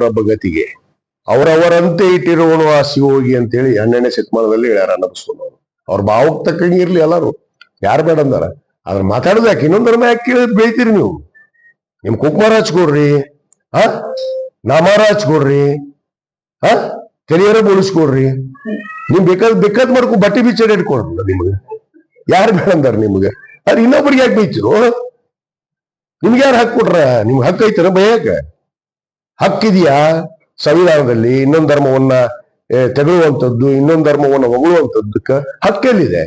ಪ್ರಭಗತಿಗೆ ಅವರವರಂತೆ ಇಟ್ಟಿರುವನು ಆ ಶಿವೋಗಿ ಅಂತೇಳಿ 12ನೇ ಶತಮಾನದಲ್ಲಿ ಹೇಳ್ಯಾರ ಅನ್ನಿಸ್ಕೊಂಡು ಅವ್ರ ಭಾವಕ್ಕೆ ತಕ್ಕಂಗೆ ಇರ್ಲಿ ಎಲ್ಲಾರು, ಯಾರು ಬೇಡ ಅಂದಾರ. ಅದ್ರ ಮಾತಾಡೋದು ಯಾಕೆ? ಇನ್ನೊಂದ್ ಧರ್ಮ ಯಾಕೆ ಕೇಳಿ ಬೈತೀರಿ ನೀವು? ನಿಮ್ ಕುಕ್ಮಾರ ಹಚ್ಕೊಡ್ರಿ, ನಾಮಾರ ಹಚ್ಕೊಡ್ರಿ, ತೆರಿಯರ ಬೋಳಿಸ್ಕೊಡ್ರಿ, ನಿಮ್ ಬೇಕಾದ್ ಮಾಡ್ಕೊ, ಬಟ್ಟೆ ಬಿಚ್ಚಡಿ ಇಟ್ಕೊಡ್ರಲ್ಲ ನಿಮ್ಗೆ. ಯಾರು ಬೇಡ ಅಂದಾರ ನಿಮ್ಗೆ? ಅದ್ ಇನ್ನೊಬ್ರಿಗೆ ಯಾಕೆ ಬೈತಿರು? ನಿಮ್ಗೆ ಯಾರು ಹಕ್ಕು ಕೊಟ್ರ? ನಿಮ್ಗೆ ಹಕ್ಕು ಐತನ ಬಯಕ? ಹಕ್ಕಿದೆಯಾ ಸಂವಿಧಾನದಲ್ಲಿ? ಇನ್ನೊಂದು ಧರ್ಮವನ್ನ ತೆಗೆಯುವಂಥದ್ದು, ಇನ್ನೊಂದು ಧರ್ಮವನ್ನ ಹೊಗಳುವಂಥದ್ದಕ್ಕ ಹಕ್ಕೆಲ್ಲಿದೆ?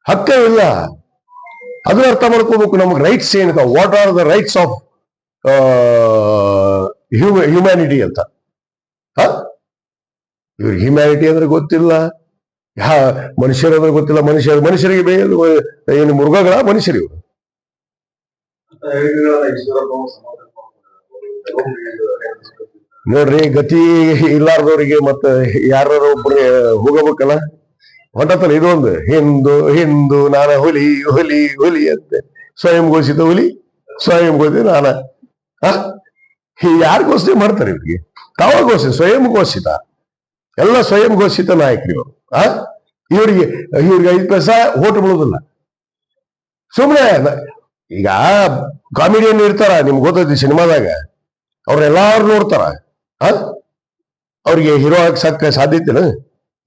ಹಕ್ಕೇ ಇಲ್ಲ. ಅದು ಅರ್ಥ ಮಾಡ್ಕೋಬೇಕು. ನಮ್ಗೆ ರೈಟ್ಸ್ ಏನಿದೆ, what are the rights of humanity ಅಂತ. ಇವ್ರಿಗೆ ಹ್ಯುಮ್ಯಾನಿಟಿ ಅಂದ್ರೆ ಗೊತ್ತಿಲ್ಲ, ಮನುಷ್ಯರಂದ್ರೆ ಗೊತ್ತಿಲ್ಲ. ಮನುಷ್ಯರಿಗೆ ಬೇಯಲು ಏನು ಮೃಗಗಳ ಮನುಷ್ಯರಿವರು? ನೋಡ್ರಿ, ಗತಿ ಇಲ್ಲಾರ್ದವ್ರಿಗೆ ಮತ್ತ ಯಾರು ಒಬ್ರು ಹೋಗಬೇಕಲ್ಲ, ಹೊಟ್ಟತನ ಇದೊಂದು ಹಿಂದು ಹಿಂದು ನಾನ ಹುಲಿ ಹುಲಿ ಹುಲಿ ಅಂತೆ. ಸ್ವಯಂ ಘೋಷಿತ ಹುಲಿ, ಸ್ವಯಂ ಘೋಷಿತ ನಾನ. ಯಾರು ಘೋಷಣೆ ಮಾಡ್ತಾರೆ ಇವ್ರಿಗೆ? ತಾವ ಘೋಷಿತ, ಸ್ವಯಂ ಘೋಷಿತ, ಎಲ್ಲ ಸ್ವಯಂ ಘೋಷಿತ ನಾಯಕರು ಇವರು. ಇವ್ರಿಗೆ 5 ಪೈಸಾ ಓಟ್ ಬೀಳುದಿಲ್ಲ. ಸುಮ್ಮನೆ ಈಗ ಕಾಮಿಡಿಯನ್ ಇರ್ತಾರ, ನಿಮ್ಗೆ ಗೊತ್ತೈತಿ ಸಿನಿಮಾದಾಗ, ಅವ್ರೆಲ್ಲಾರು ನೋಡ್ತಾರ. ಅವ್ರಿಗೆ ಹೀರೋ ಆಗಕ್ಕೆ ಸಾಧ್ಯತೆನ?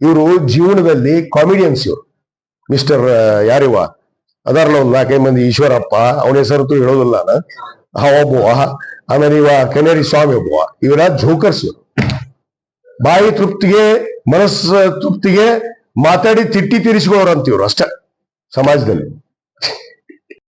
ಇವರು ಜೀವನದಲ್ಲಿ ಕಾಮಿಡಿಯನ್ಸ್. ಇವರು ಮಿಸ್ಟರ್ ಯಾರಿವ ಅದಾರಲ್ಲ ಒಂದು 4-5 ಮಂದಿ, ಈಶ್ವರಪ್ಪ, ಅವನ ಹೆಸರು ಹೇಳೋದಿಲ್ಲ ಒಬ್ಬ, ಆಮೇಲೆ ಇವ ಕೆನೇರಿ ಸ್ವಾಮಿ ಒಬ್ಬ. ಇವರ ಜೋಕರ್ಸ್. ಇವರು ಬಾಯಿ ತೃಪ್ತಿಗೆ, ಮನಸ್ಸು ತೃಪ್ತಿಗೆ ಮಾತಾಡಿ ತಿಟ್ಟಿ ತೀರಿಸಿಕೊಳ್ಳೋರು ಅಂತಿವ್ರು ಅಷ್ಟೇ ಸಮಾಜದಲ್ಲಿ.